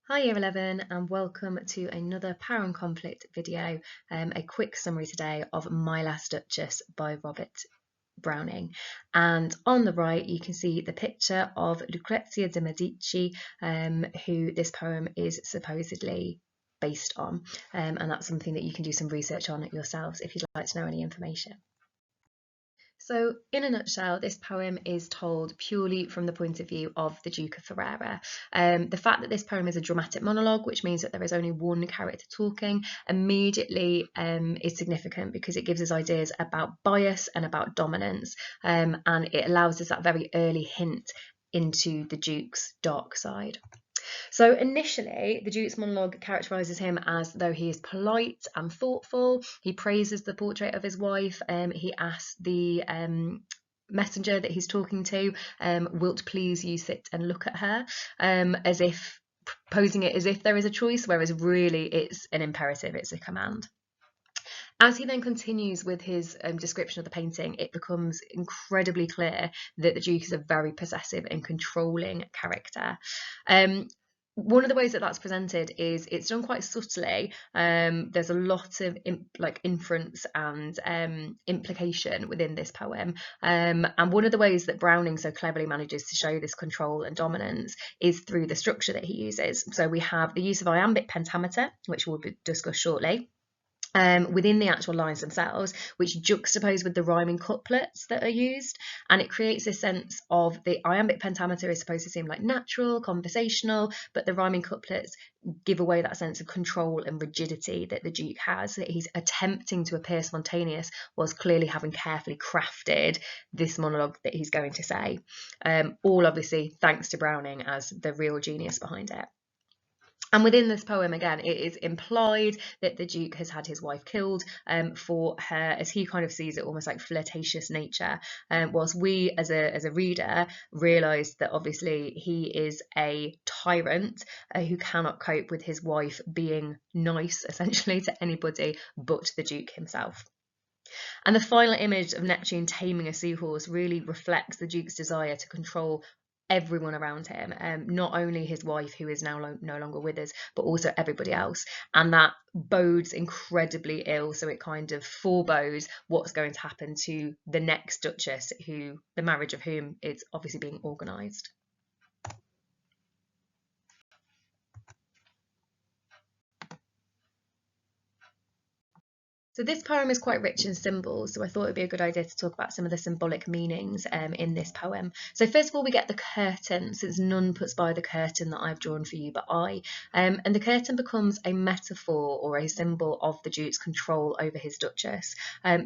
Hi Year 11 and welcome to another Power and Conflict video, a quick summary today of My Last Duchess by Robert Browning. And on the right you can see the picture of Lucrezia de Medici, who this poem is supposedly based on, and that's something that you can do some research on yourselves if you'd like to know any information. So, in a nutshell, this poem is told purely from the point of view of the Duke of Ferrara. The fact that this poem is a dramatic monologue, which means that there is only one character talking, immediately is significant because it gives us ideas about bias and about dominance, and it allows us that very early hint into the Duke's dark side. So initially, the Duke's monologue characterises him as though he is polite and thoughtful. He praises the portrait of his wife. He asks the messenger that he's talking to, wilt please you sit and look at her, as if posing it as if there is a choice, whereas really it's an imperative, it's a command. As he then continues with his description of the painting, it becomes incredibly clear that the Duke is a very possessive and controlling character. One of the ways that that's presented is it's done quite subtly. There's a lot of inference and implication within this poem. And one of the ways that Browning so cleverly manages to show this control and dominance is through the structure that he uses. So we have the use of iambic pentameter, which we'll discuss shortly. Within the actual lines themselves, which juxtapose with the rhyming couplets that are used, and it creates this sense of the iambic pentameter is supposed to seem like natural, conversational, but the rhyming couplets give away that sense of control and rigidity that the Duke has, that he's attempting to appear spontaneous whilst clearly having carefully crafted this monologue that he's going to say, all obviously thanks to Browning as the real genius behind it. And within this poem, again, it is implied that the Duke has had his wife killed for her, as he kind of sees it, almost like flirtatious nature. Whilst we, as a reader, realise that obviously he is a tyrant who cannot cope with his wife being nice, essentially, to anybody but the Duke himself. And the final image of Neptune taming a seahorse really reflects the Duke's desire to control everyone around him, not only his wife, who is now no longer with us, but also everybody else. And that bodes incredibly ill. So it kind of forebodes what's going to happen to the next Duchess, who the marriage of whom is obviously being organised. So this poem is quite rich in symbols, so I thought it would be a good idea to talk about some of the symbolic meanings in this poem. So first of all, we get the curtain, since none puts by the curtain that I've drawn for you but I. And the curtain becomes a metaphor or a symbol of the Duke's control over his Duchess,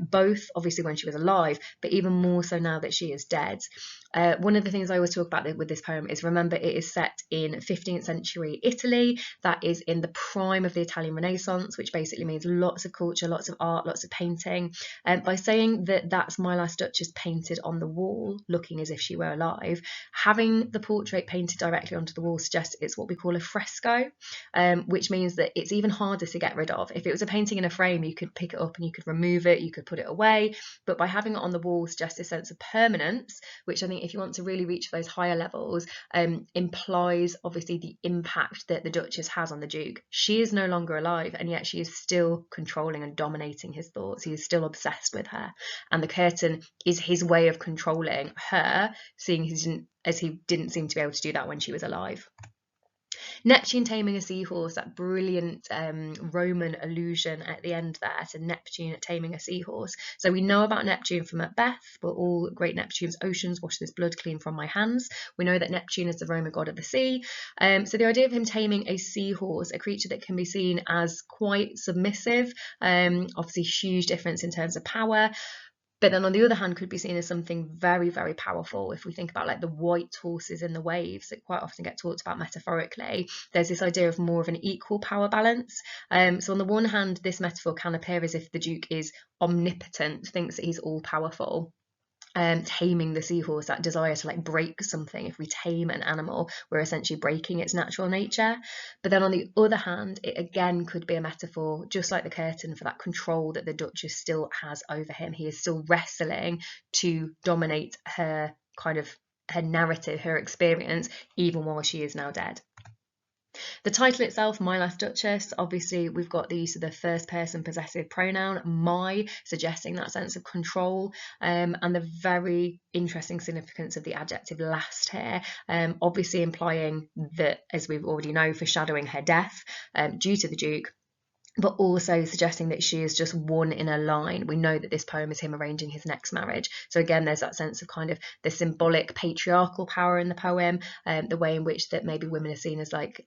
both obviously when she was alive, but even more so now that she is dead. One of the things I always talk about with this poem is, remember, it is set in 15th century Italy. That is in the prime of the Italian Renaissance, which basically means lots of culture, lots of art, lots of painting. By saying that that's My Last Duchess painted on the wall, looking as if she were alive, having the portrait painted directly onto the wall suggests it's what we call a fresco, which means that it's even harder to get rid of. If it was a painting in a frame, you could pick it up and you could remove it, you could put it away, but by having it on the wall suggests a sense of permanence, which I think if you want to really reach those higher levels, implies obviously the impact that the Duchess has on the Duke. She is no longer alive, and yet she is still controlling and dominating his thoughts. He is still obsessed with her, and the curtain is his way of controlling her, seeing as he didn't seem to be able to do that when she was alive. Neptune taming a seahorse, that brilliant Roman allusion at the end there to Neptune taming a seahorse. So we know about Neptune from Macbeth, but all great Neptune's oceans wash this blood clean from my hands. We know that Neptune is the Roman god of the sea. So the idea of him taming a seahorse, a creature that can be seen as quite submissive, obviously huge difference in terms of power, but then on the other hand could be seen as something very, very powerful. If we think about like the white horses in the waves that quite often get talked about metaphorically, there's this idea of more of an equal power balance. So on the one hand, this metaphor can appear as if the Duke is omnipotent, thinks that he's all powerful. Taming the seahorse, that desire to like break something. If we tame an animal, we're essentially breaking its natural nature. But then on the other hand, it again could be a metaphor, just like the curtain, for that control that the Duchess still has over him. He is still wrestling to dominate her kind of her narrative, her experience, even while she is now dead. The title itself, My Last Duchess, obviously we've got the use of the first person possessive pronoun, my, suggesting that sense of control, and the very interesting significance of the adjective last here, obviously implying that, as we've already know, foreshadowing her death due to the Duke, but also suggesting that she is just one in a line. We know that this poem is him arranging his next marriage. So again, there's that sense of kind of the symbolic patriarchal power in the poem, the way in which that maybe women are seen as like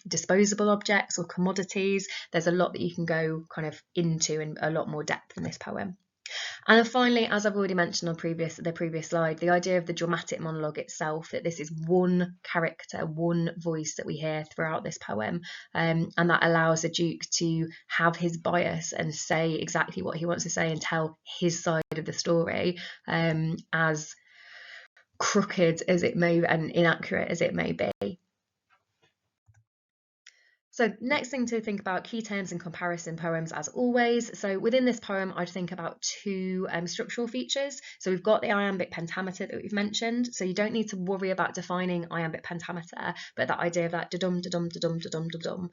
disposable objects or commodities. There's a lot that you can go kind of into in a lot more depth in this poem. And then finally, as I've already mentioned on the previous slide, the idea of the dramatic monologue itself, that this is one character, one voice that we hear throughout this poem, and that allows the Duke to have his bias and say exactly what he wants to say and tell his side of the story, as crooked as it may and inaccurate as it may be. So next thing to think about, key terms and comparison poems as always. So within this poem, I'd think about two structural features. So we've got the iambic pentameter that we've mentioned. So you don't need to worry about defining iambic pentameter, but that idea of that da-dum, da-dum, da-dum, da-dum, da-dum,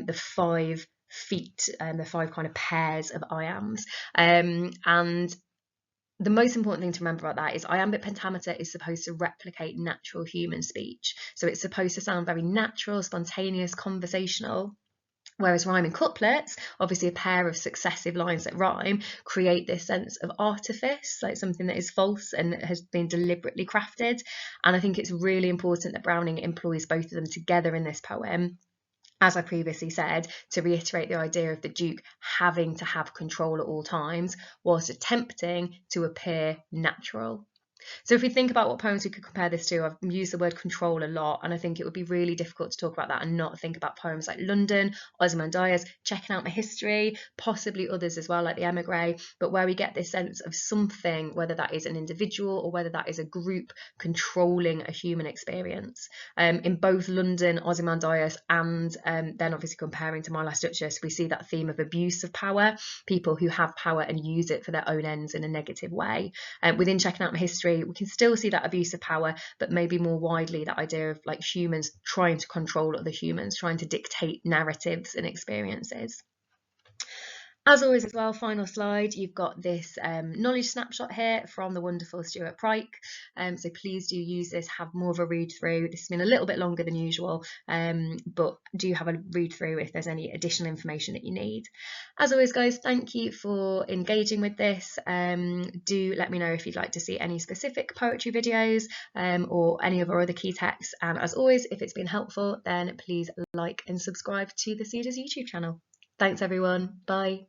the 5 feet and the 5 kind of pairs of iambs. And the most important thing to remember about that is iambic pentameter is supposed to replicate natural human speech. So it's supposed to sound very natural, spontaneous, conversational. Whereas rhyming couplets, obviously a pair of successive lines that rhyme, create this sense of artifice, like something that is false and has been deliberately crafted. And I think it's really important that Browning employs both of them together in this poem, as I previously said, to reiterate the idea of the Duke having to have control at all times, whilst attempting to appear natural. So if we think about what poems we could compare this to, I've used the word control a lot, and I think it would be really difficult to talk about that and not think about poems like London, Ozymandias, Checking Out My History, possibly others as well, like the Emigre, but where we get this sense of something, whether that is an individual or whether that is a group controlling a human experience. In both London, Ozymandias, and then obviously comparing to My Last Duchess, we see that theme of abuse of power, people who have power and use it for their own ends in a negative way. Within Checking Out My History, we can still see that abuse of power, but maybe more widely that idea of like humans trying to control other humans, trying to dictate narratives and experiences. As always as well, final slide, you've got this knowledge snapshot here from the wonderful Stuart Pryke. So please do use this, have more of a read through. This has been a little bit longer than usual, but do have a read through if there's any additional information that you need. As always, guys, thank you for engaging with this. Do let me know if you'd like to see any specific poetry videos or any of our other key texts. And as always, if it's been helpful, then please like and subscribe to the Cedars YouTube channel. Thanks everyone, bye.